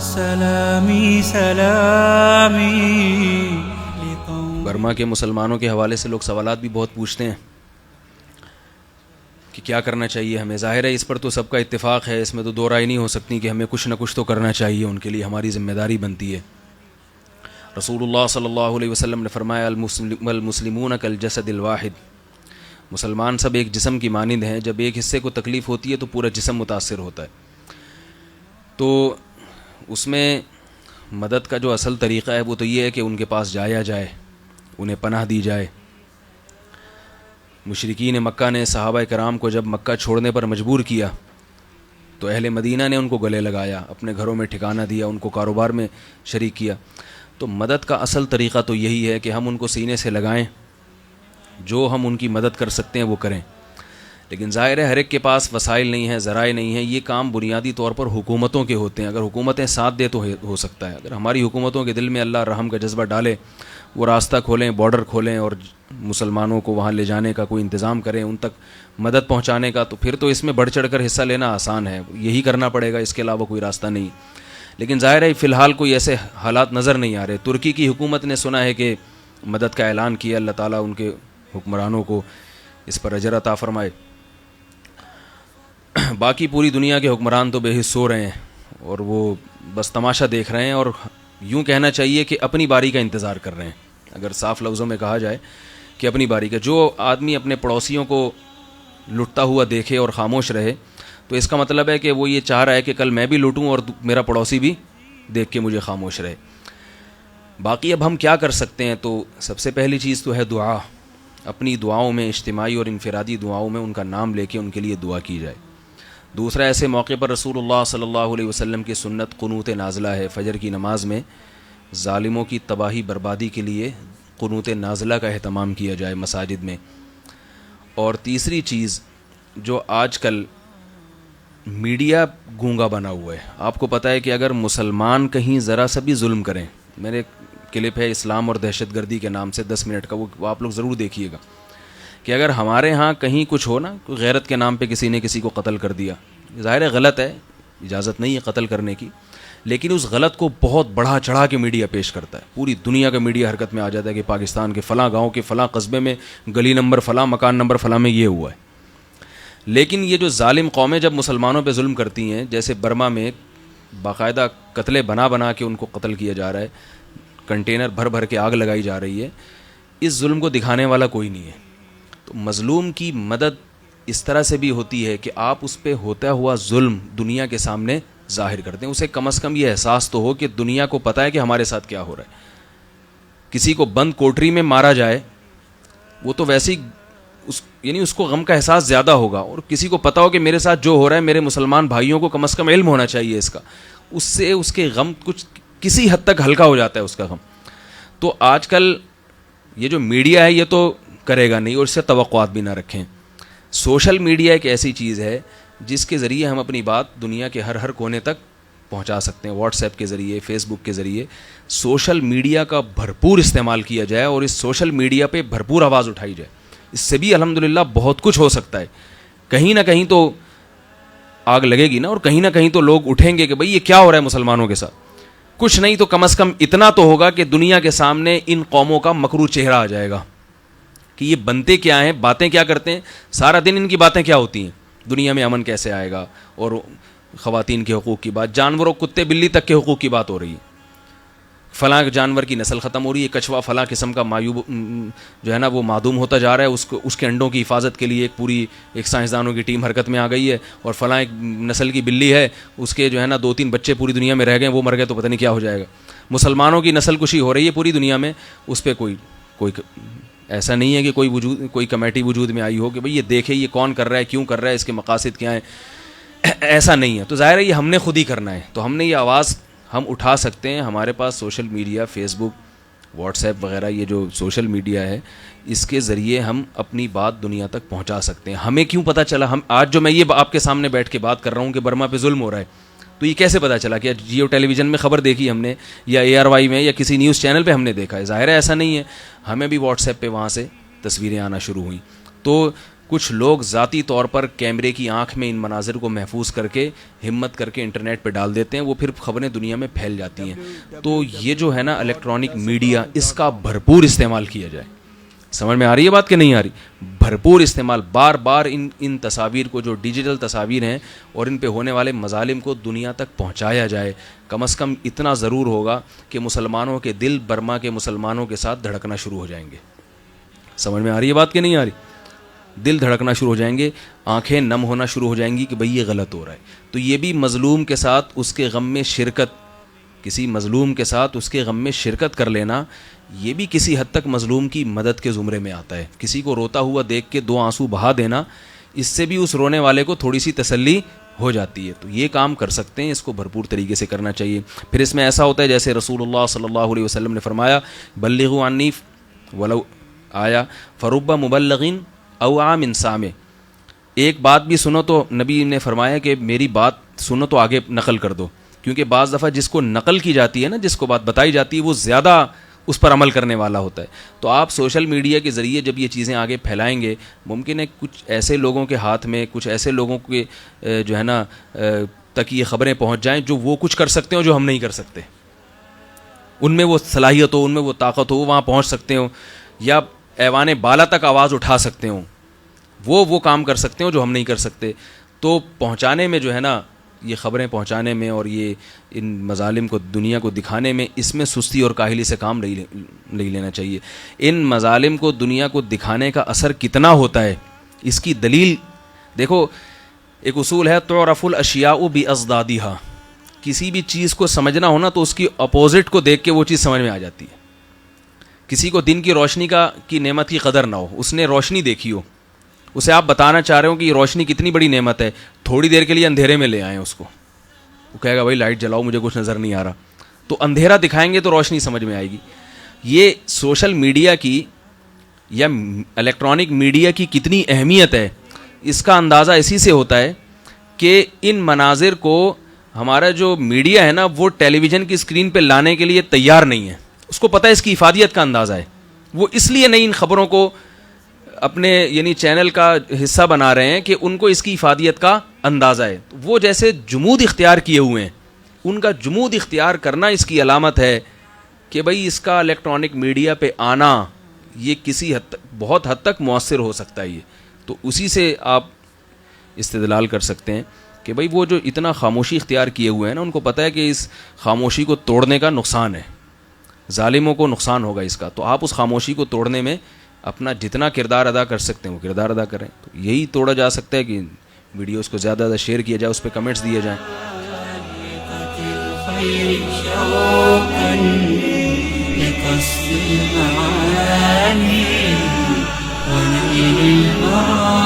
سلامی سلامی برما کے مسلمانوں کے حوالے سے لوگ سوالات بھی بہت پوچھتے ہیں کہ کیا کرنا چاہیے ہمیں. ظاہر ہے اس پر تو سب کا اتفاق ہے, اس میں تو دو رائے نہیں ہو سکتی کہ ہمیں کچھ نہ کچھ تو کرنا چاہیے, ان کے لیے ہماری ذمہ داری بنتی ہے. رسول اللہ صلی اللہ علیہ وسلم نے فرمایا المسلمون کالجسد الواحد, مسلمان سب ایک جسم کی مانند ہیں, جب ایک حصے کو تکلیف ہوتی ہے تو پورا جسم متاثر ہوتا ہے. تو اس میں مدد کا جو اصل طریقہ ہے وہ تو یہ ہے کہ ان کے پاس جایا جائے, انہیں پناہ دی جائے. مشرکین مکہ نے صحابہ کرام کو جب مکہ چھوڑنے پر مجبور کیا تو اہل مدینہ نے ان کو گلے لگایا, اپنے گھروں میں ٹھکانہ دیا, ان کو کاروبار میں شریک کیا. تو مدد کا اصل طریقہ تو یہی ہے کہ ہم ان کو سینے سے لگائیں, جو ہم ان کی مدد کر سکتے ہیں وہ کریں. لیکن ظاہر ہے ہر ایک کے پاس وسائل نہیں ہیں, ذرائع نہیں ہیں. یہ کام بنیادی طور پر حکومتوں کے ہوتے ہیں. اگر حکومتیں ساتھ دے تو ہو سکتا ہے. اگر ہماری حکومتوں کے دل میں اللہ رحم کا جذبہ ڈالے, وہ راستہ کھولیں, بارڈر کھولیں اور مسلمانوں کو وہاں لے جانے کا کوئی انتظام کریں, ان تک مدد پہنچانے کا, تو پھر تو اس میں بڑھ چڑھ کر حصہ لینا آسان ہے. یہی کرنا پڑے گا, اس کے علاوہ کوئی راستہ نہیں. لیکن ظاہر ہے فی الحال کوئی ایسے حالات نظر نہیں آ رہے. ترکی کی حکومت نے سنا ہے کہ مدد کا اعلان کیا, اللہ تعالیٰ ان کے حکمرانوں کو اس پر اجر عطا فرمائے. باقی پوری دنیا کے حکمران تو بے حس سو رہے ہیں اور وہ بس تماشا دیکھ رہے ہیں, اور یوں کہنا چاہیے کہ اپنی باری کا انتظار کر رہے ہیں. اگر صاف لفظوں میں کہا جائے کہ اپنی باری کا, جو آدمی اپنے پڑوسیوں کو لٹتا ہوا دیکھے اور خاموش رہے تو اس کا مطلب ہے کہ وہ یہ چاہ رہا ہے کہ کل میں بھی لوٹوں اور میرا پڑوسی بھی دیکھ کے مجھے خاموش رہے. باقی اب ہم کیا کر سکتے ہیں؟ تو سب سے پہلی چیز تو ہے دعا. اپنی دعاؤں میں, اجتماعی اور انفرادی دعاؤں میں ان کا نام لے کے ان کے لیے دعا کی جائے. دوسرا, ایسے موقع پر رسول اللہ صلی اللہ علیہ وسلم کی سنت قنوت نازلہ ہے. فجر کی نماز میں ظالموں کی تباہی بربادی کے لیے قنوت نازلہ کا اہتمام کیا جائے مساجد میں. اور تیسری چیز, جو آج کل میڈیا گونگا بنا ہوا ہے. آپ کو پتہ ہے کہ اگر مسلمان کہیں ذرا سا بھی ظلم کریں, میرے کلپ ہے اسلام اور دہشت گردی کے نام سے 10 منٹ کا, وہ آپ لوگ ضرور دیکھیے گا, کہ اگر ہمارے ہاں کہیں کچھ ہو نا, کوئی غیرت کے نام پہ کسی نے کسی کو قتل کر دیا, ظاہر ہے غلط ہے, اجازت نہیں ہے قتل کرنے کی, لیکن اس غلط کو بہت بڑھا چڑھا کے میڈیا پیش کرتا ہے. پوری دنیا کا میڈیا حرکت میں آ جاتا ہے کہ پاکستان کے فلاں گاؤں کے فلاں قصبے میں گلی نمبر فلاں مکان نمبر فلاں میں یہ ہوا ہے. لیکن یہ جو ظالم قومیں جب مسلمانوں پہ ظلم کرتی ہیں, جیسے برما میں باقاعدہ قتلے بنا کے ان کو قتل کیا جا رہا ہے, کنٹینر بھر بھر کے آگ لگائی جا رہی ہے, اس ظلم کو دکھانے والا کوئی نہیں ہے. تو مظلوم کی مدد اس طرح سے بھی ہوتی ہے کہ آپ اس پہ ہوتا ہوا ظلم دنیا کے سامنے ظاہر کرتے ہیں. اسے کم از کم یہ احساس تو ہو کہ دنیا کو پتہ ہے کہ ہمارے ساتھ کیا ہو رہا ہے. کسی کو بند کوٹری میں مارا جائے, وہ تو ویسے ہی یعنی اس کو غم کا احساس زیادہ ہوگا, اور کسی کو پتہ ہو کہ میرے ساتھ جو ہو رہا ہے, میرے مسلمان بھائیوں کو کم از کم علم ہونا چاہیے اس کا, اس سے اس کے غم کچھ کسی حد تک ہلکا ہو جاتا ہے اس کا غم. تو آج کل یہ جو میڈیا ہے یہ تو کرے گا نہیں, اور اس سے توقعات بھی نہ رکھیں. سوشل میڈیا ایک ایسی چیز ہے جس کے ذریعے ہم اپنی بات دنیا کے ہر کونے تک پہنچا سکتے ہیں. واٹس ایپ کے ذریعے, فیس بک کے ذریعے سوشل میڈیا کا بھرپور استعمال کیا جائے اور اس سوشل میڈیا پہ بھرپور آواز اٹھائی جائے. اس سے بھی الحمدللہ بہت کچھ ہو سکتا ہے. کہیں نہ کہیں تو آگ لگے گی نا, اور کہیں نہ کہیں تو لوگ اٹھیں گے کہ بھئی یہ کیا ہو رہا ہے مسلمانوں کے ساتھ. کچھ نہیں تو کم از کم اتنا تو ہوگا کہ دنیا کے سامنے ان قوموں کا مکروہ چہرہ آ جائے گا کہ یہ بنتے کیا ہیں, باتیں کیا کرتے ہیں, سارا دن ان کی باتیں کیا ہوتی ہیں, دنیا میں امن کیسے آئے گا, اور خواتین کے حقوق کی بات, جانوروں کتے بلی تک کے حقوق کی بات ہو رہی ہے. فلاں جانور کی نسل ختم ہو رہی ہے, کچھوا فلاں قسم کا معیوب جو ہے نا وہ معدوم ہوتا جا رہا ہے, اس کے انڈوں کی حفاظت کے لیے ایک سائنسدانوں کی ٹیم حرکت میں آ گئی ہے. اور فلاں ایک نسل کی بلی ہے, اس کے جو ہے نا 2-3 بچے پوری دنیا میں رہ گئے, وہ مر گئے تو پتہ نہیں کیا ہو جائے گا. مسلمانوں کی نسل کشی ہو رہی ہے پوری دنیا میں, اس پہ کوئی ایسا نہیں ہے کہ کوئی کمیٹی وجود میں آئی ہو کہ بھئی یہ دیکھے یہ کون کر رہا ہے, کیوں کر رہا ہے, اس کے مقاصد کیا ہیں. ایسا نہیں ہے. تو ظاہر ہے یہ ہم نے خود ہی کرنا ہے. تو ہم نے یہ آواز ہم اٹھا سکتے ہیں. ہمارے پاس سوشل میڈیا, فیس بک, واٹس ایپ وغیرہ, یہ جو سوشل میڈیا ہے, اس کے ذریعے ہم اپنی بات دنیا تک پہنچا سکتے ہیں. ہمیں کیوں پتہ چلا, آج جو میں یہ آپ کے سامنے بیٹھ کے بات کر رہا ہوں کہ برما پہ ظلم ہو رہا ہے, تو یہ کیسے پتہ چلا؟ کہ جیو ٹیلی ویژن میں خبر دیکھی ہم نے, یا ARY میں, یا کسی نیوز چینل پہ ہم نے دیکھا ہے. ظاہر ہے ایسا نہیں ہے. ہمیں بھی واٹس ایپ پہ وہاں سے تصویریں آنا شروع ہوئیں. تو کچھ لوگ ذاتی طور پر کیمرے کی آنکھ میں ان مناظر کو محفوظ کر کے ہمت کر کے انٹرنیٹ پہ ڈال دیتے ہیں, وہ پھر خبریں دنیا میں پھیل جاتی ہیں. تو یہ جو ہے نا الیکٹرانک میڈیا, اس کا بھرپور استعمال کیا جائے. سمجھ میں آ رہی ہے بات کہ نہیں آ رہی؟ بھرپور استعمال, بار بار ان تصاویر کو, جو ڈیجیٹل تصاویر ہیں اور ان پہ ہونے والے مظالم کو دنیا تک پہنچایا جائے. کم از کم اتنا ضرور ہوگا کہ مسلمانوں کے دل برما کے مسلمانوں کے ساتھ دھڑکنا شروع ہو جائیں گے. سمجھ میں آ رہی ہے بات کہ نہیں آ رہی؟ دل دھڑکنا شروع ہو جائیں گے, آنکھیں نم ہونا شروع ہو جائیں گی کہ بھئی یہ غلط ہو رہا ہے. تو یہ بھی مظلوم کے ساتھ اس کے غم میں شرکت, کسی مظلوم کے ساتھ اس کے غم میں شرکت کر لینا, یہ بھی کسی حد تک مظلوم کی مدد کے زمرے میں آتا ہے. کسی کو روتا ہوا دیکھ کے 2 آنسو بہا دینا, اس سے بھی اس رونے والے کو تھوڑی سی تسلی ہو جاتی ہے. تو یہ کام کر سکتے ہیں, اس کو بھرپور طریقے سے کرنا چاہیے. پھر اس میں ایسا ہوتا ہے جیسے رسول اللہ صلی اللہ علیہ وسلم نے فرمایا, بلغوا عنی ولو آیا فرب مبلغین او عام سامع. ایک بات بھی سنو تو نبی نے فرمایا کہ میری بات سنو تو آگے نقل کر دو, کیونکہ بعض دفعہ جس کو نقل کی جاتی ہے نا, جس کو بات بتائی جاتی ہے, وہ زیادہ اس پر عمل کرنے والا ہوتا ہے. تو آپ سوشل میڈیا کے ذریعے جب یہ چیزیں آگے پھیلائیں گے, ممکن ہے کچھ ایسے لوگوں کے ہاتھ میں, کچھ ایسے لوگوں کے جو ہے نا تک یہ خبریں پہنچ جائیں جو وہ کچھ کر سکتے ہوں جو ہم نہیں کر سکتے. ان میں وہ صلاحیت ہو, ان میں وہ طاقت ہو, وہ وہاں پہنچ سکتے ہوں, یا ایوان بالا تک آواز اٹھا سکتے ہوں, وہ کام کر سکتے ہوں جو ہم نہیں کر سکتے. تو پہنچانے میں جو ہے نا, یہ خبریں پہنچانے میں اور یہ ان مظالم کو دنیا کو دکھانے میں, اس میں سستی اور کاہلی سے کام نہیں لینا چاہیے. ان مظالم کو دنیا کو دکھانے کا اثر کتنا ہوتا ہے, اس کی دلیل دیکھو. ایک اصول ہے, تعرف الاشیاء باضدادها. کسی بھی چیز کو سمجھنا ہونا تو اس کی اپوزٹ کو دیکھ کے وہ چیز سمجھ میں آ جاتی ہے. کسی کو دن کی روشنی کی نعمت کی قدر نہ ہو, اس نے روشنی دیکھی ہو, اسے آپ بتانا چاہ رہے ہو کہ یہ روشنی کتنی بڑی نعمت ہے, تھوڑی دیر کے لیے اندھیرے میں لے آئیں اس کو, وہ کہے گا بھائی لائٹ جلاؤ, مجھے کچھ نظر نہیں آ رہا. تو اندھیرا دکھائیں گے تو روشنی سمجھ میں آئے گی. یہ سوشل میڈیا کی یا الیکٹرانک میڈیا کی کتنی اہمیت ہے, اس کا اندازہ اسی سے ہوتا ہے کہ ان مناظر کو ہمارا جو میڈیا ہے نا, وہ ٹیلی ویژن کی اسکرین پہ لانے کے لیے تیار نہیں ہے. اس کو پتہ ہے اس کی افادیت کا اندازہ ہے, وہ اس لیے نہیں ان خبروں کو اپنے یعنی چینل کا حصہ بنا رہے ہیں کہ ان کو اس کی افادیت کا اندازہ ہے. وہ جیسے جمود اختیار کیے ہوئے ہیں, ان کا جمود اختیار کرنا اس کی علامت ہے کہ بھئی اس کا الیکٹرانک میڈیا پہ آنا یہ کسی حد تک, بہت حد تک مؤثر ہو سکتا ہے. یہ تو اسی سے آپ استدلال کر سکتے ہیں کہ بھئی وہ جو اتنا خاموشی اختیار کیے ہوئے ہیں نا, ان کو پتہ ہے کہ اس خاموشی کو توڑنے کا نقصان ہے, ظالموں کو نقصان ہوگا اس کا. تو آپ اس خاموشی کو توڑنے میں اپنا جتنا کردار ادا کر سکتے ہیں وہ کردار ادا کریں. تو یہی توڑا جا سکتا ہے کہ ویڈیوز کو زیادہ زیادہ شیئر کیا جائے, اس پہ کمنٹس دیے جائیں. المعاني ونيل المرام